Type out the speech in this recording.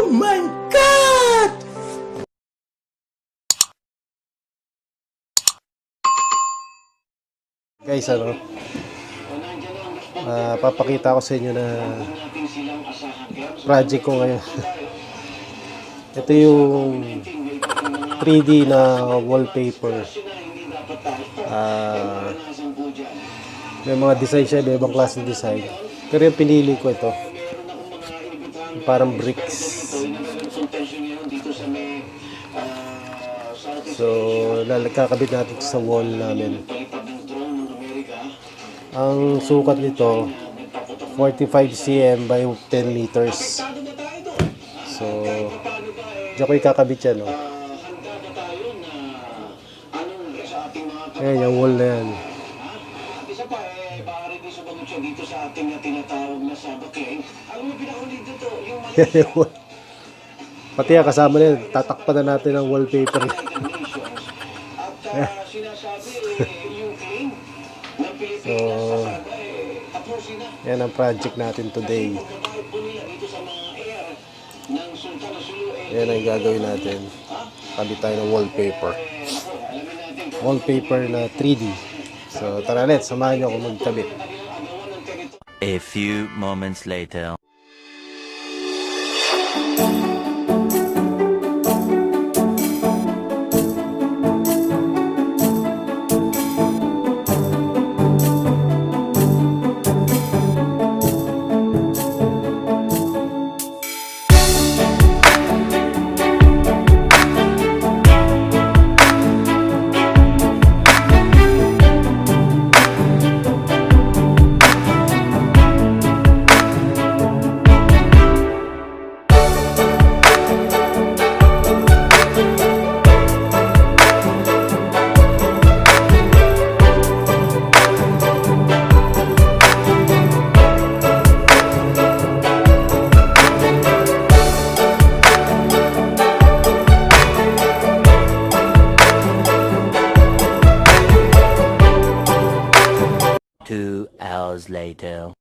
Oh my God! Guys, papakita ko sa inyo na project ko ngayon. Ito yung 3D na wallpaper. May mga design siya, may ibang klaseng design. Pero yung pinili ko ito, parang bricks. So, kakabit natin sa wall namin. Ang sukat nito 45 cm by 10 meters. So, diyan ko ikakabit yan, no? Ayan, yung wall na yan. Dito sa ating tinatawag na sabakeng. Alam mo, pinakaulit dito, yung Malaysia. Pati yan, kasama na yan. Tatakpan na natin ang wallpaper. At sinasabi, yung claim ng Pilipinas sa Sabah, yan ang project natin today. Yan ang gagawin natin. Kabit tayo ng wallpaper. Wallpaper na 3D. So, tara ulit, samahan nyo ako magkabit. A few moments later. Two hours later.